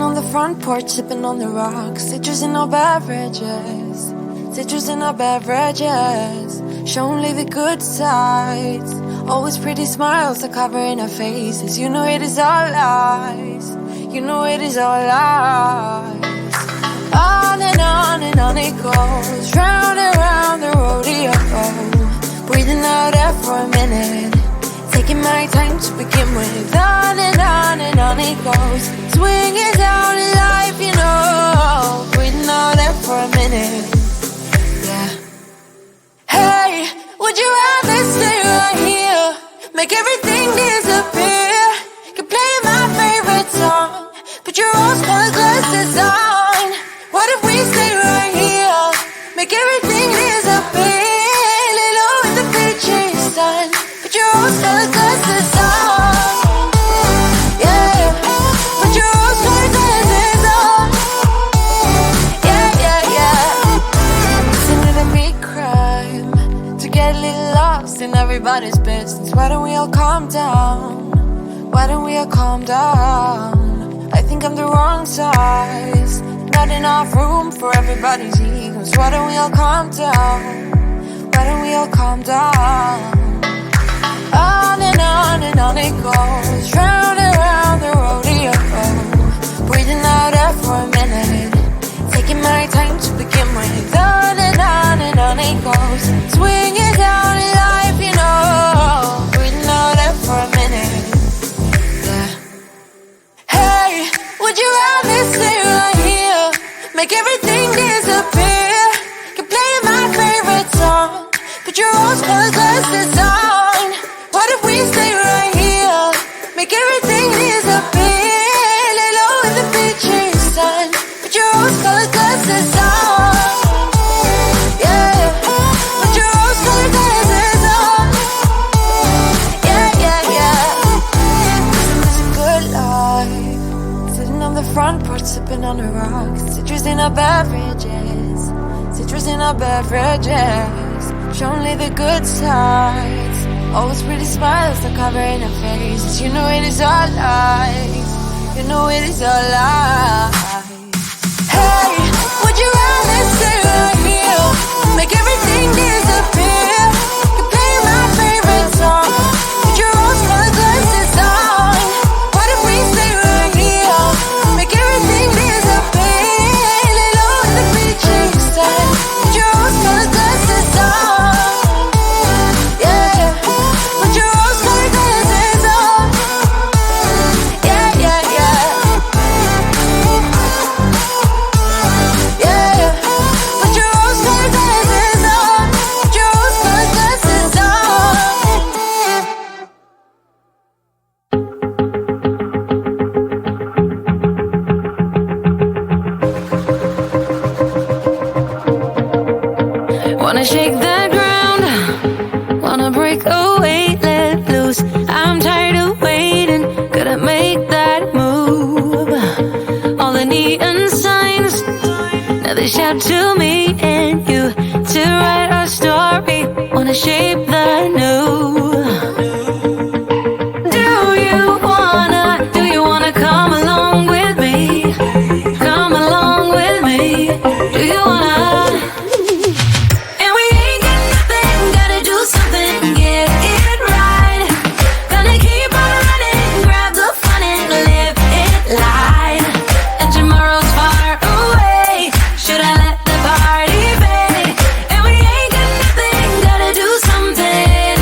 on the front porch, sipping on the rocks. Citrus in our beverages. Citrus in our beverages. Show only the good sides. Always pretty smiles are covering our faces. You know it is all lies. You know it is all lies. On and on it goes. Round and round the rodeo. Breathing out air for a minute. Taking my time to begin with. On and on it goes. Swinging down in life, you know. Breathing out air for a minute. Yeah. Hey, would you rather stay right here? Make everything disappear. Could play my favorite song. Put your rose-colored glasses on. What if we stay right here? Make everything disappear. Lay low in the beaching sun. Put your rose-colored glasses on. Yeah. Put your rose-colored glasses on. Yeah, yeah, yeah. Isn't it a big crime to get a little lost in everybody's business? Why don't we all calm down? Why don't we all calm down? I think I'm the wrong size. Not enough room for everybody's egos. Why don't we all calm down? Why don't we all calm down? On and on it goes. Round and round the rodeo. Breathing out air for a minute. Taking my time to begin with. On and on it goes. Swinging down in life, you know. Breathing out air for a minute. Yeah. Hey, would you rather stay right here? Make everything disappear. Can play my favorite song. Put your rose-colored glasses on. What if we stay right here? Make everything disappear. Lay low in the beaching sun. Put your rose-colored glasses on. Yeah. Put your rose-colored glasses on. Yeah, yeah, yeah. It's a good life. Sitting on the front porch, sipping on the rocks. Citrus in our beverages. Citrus in our beverages. Show only the good sides. Always pretty smiles are covering our faces. You know it is all lies. You know it is all lies. Hey, would you rather stay right here? Make everything disappear. You play my favorite song. Put your rose-colored glasses on. What if we stay right here? Make everything disappear. Lay low in the beaching sun. Put your rose-colored glasses on. Yeah. Put your rose-colored glasses on. Yeah, yeah, yeah. Yeah. Put your rose-colored glasses on. Put your rose-colored glasses on. Wanna shake the ground, wanna break away, let loose. I'm tired of waiting, gotta make that move. All the neon signs, now they shout to me and you to write our story. Wanna shape the new. Do you wanna come along with me? Come along with me. Do you wanna? And we ain't got nothing, gotta do something, get it right. Gonna keep on running, grab the fun and live it light. And tomorrow's far away, should I let the party fade? And we ain't got nothing, gotta do something,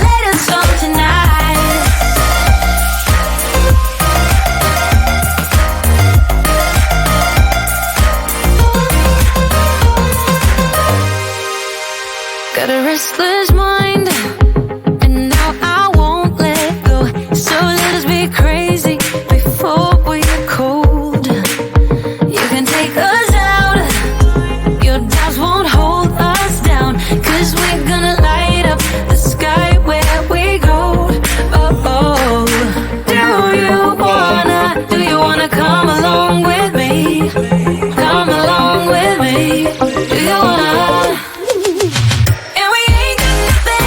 let us go tonight. Got a restless mind, and now I won't let go. So let us be crazy before we get cold. You can take us out, your doubts won't hold us down. 'Cause we're gonna light up the sky where we go. Oh, oh. Do you wanna come along with me? Come along with me. Do you wanna? And we ain't got nothing,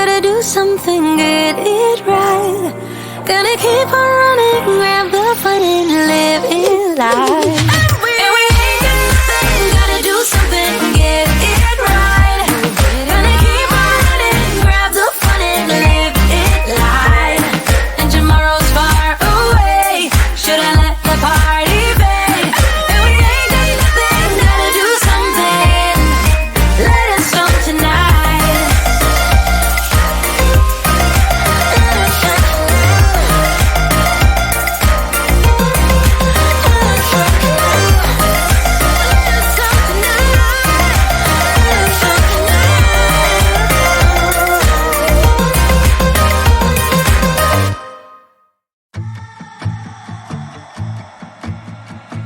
gotta do something, get it right. Gonna keep on running, grab the fun and live it life. And we ain't got nothing, gotta do something, get it right. Gonna keep on running, grab the fun and live it life. And tomorrow's far away, should I let the party fade? And we ain't got nothing, gotta do something, let it snow tonight.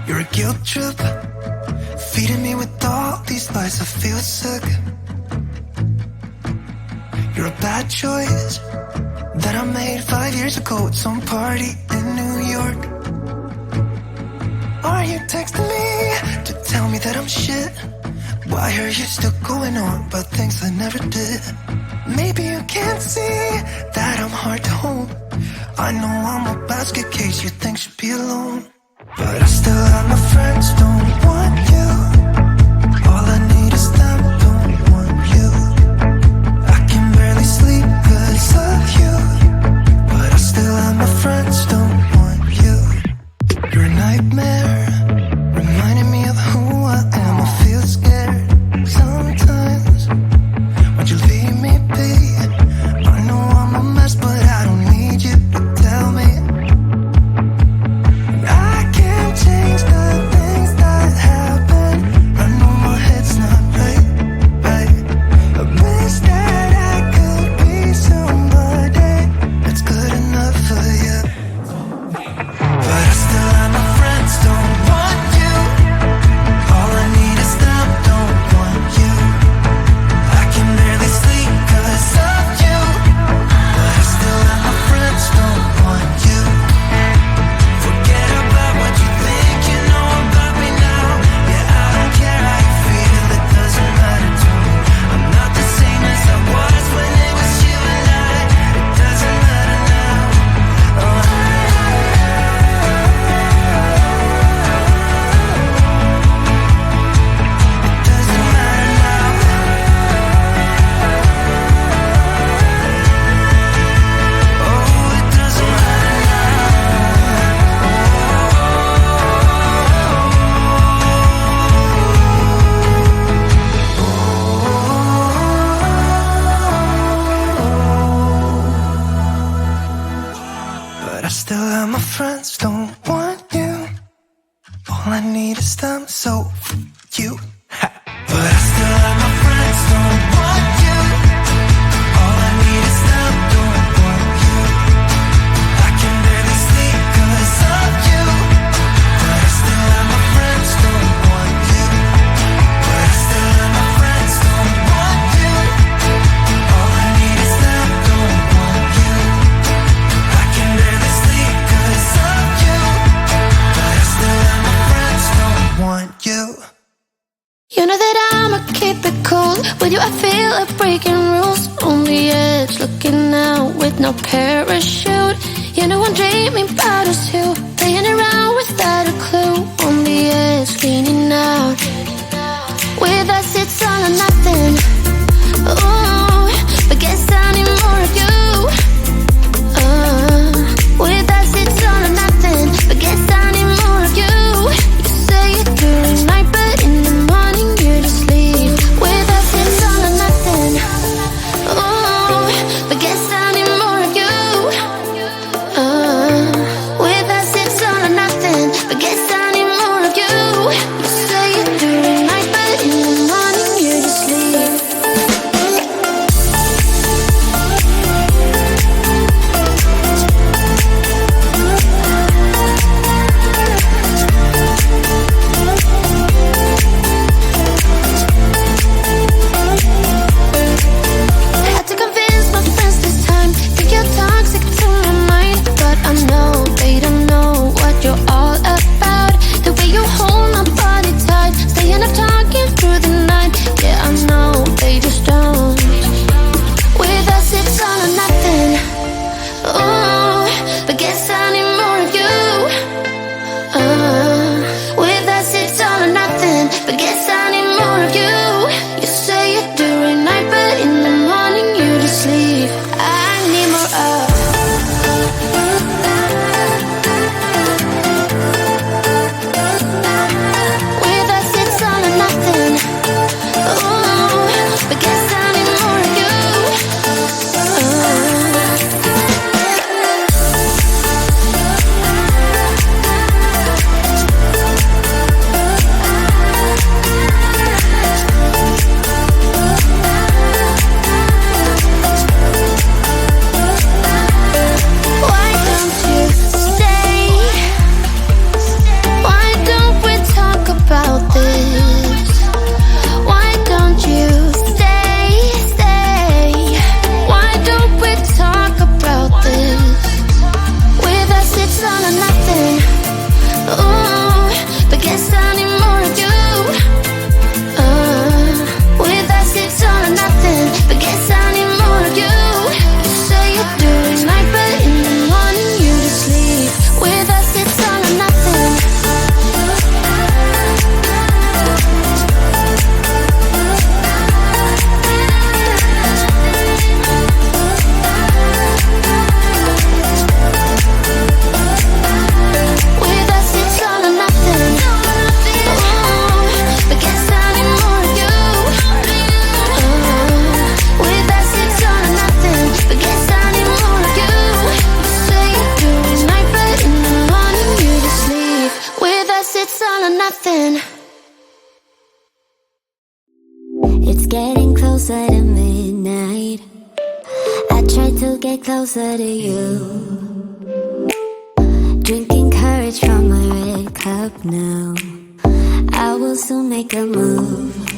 You're a guilt trip, feeding me with all these lies. I feel sick. You're a bad choice that I made 5 years ago at some party in New York. Are you texting me to tell me that I'm shit? Why are you still going on about things I never did? Maybe you can't see that I'm hard to hold. I know I'm a basket case you think should be alone. But I still have my friends, don't want you. All I need is them, don't want you. I can barely sleep cause of you. But I still have my friends, don't want you. You're a nightmare, reminding me of who I am. I feel scared sometimes. Why'd you leave me be? I know I'm a mess, but I don't need you to tell me. Change the things that happen. I know my head's not right. I wish that I could be somebody that's good enough for you. But I still have my friends, don't want you. All I need is them, don't want you. I can barely sleep cause of you. But I still have my friends, don't want you. Forget about what you think you know about me now. Yeah, I don't care how you feel, it doesn't matter to me. I'm not the same as I was when it was you and I. It doesn't matter now. Oh, it doesn't matter now. Oh, it doesn't matter But I still have my friends, don't want you. All I need is them, so f you. Ha. But I still have my friends, don't want you. All I need is them, don't want you. I can barely sleep cause of you. But I still have my friends, don't want you. But I still have my friends, don't want you. All I need is them, don't want you. I can barely sleep cause of you. But I still have my friends, don't want you. You know that I'ma keep it cool. With you I feel like breaking rules. On the edge, looking out with no parachute. You know I'm dreaming about us two, playing around without a clue. On the edge, leaning out. With us it's all or nothing. Ooh, but guess I need more of you. With us it's all or nothing, but guess I need more of you. You say it during night, but in the morning you just leave. With us it's all or nothing. Ooh, but guess I need more of you. With us it's all or nothing, but guess I need more of you. You say it during night, but in the morning you just leave. trying to get closer to you. Drinking courage from my red cup now. I will soon make a move.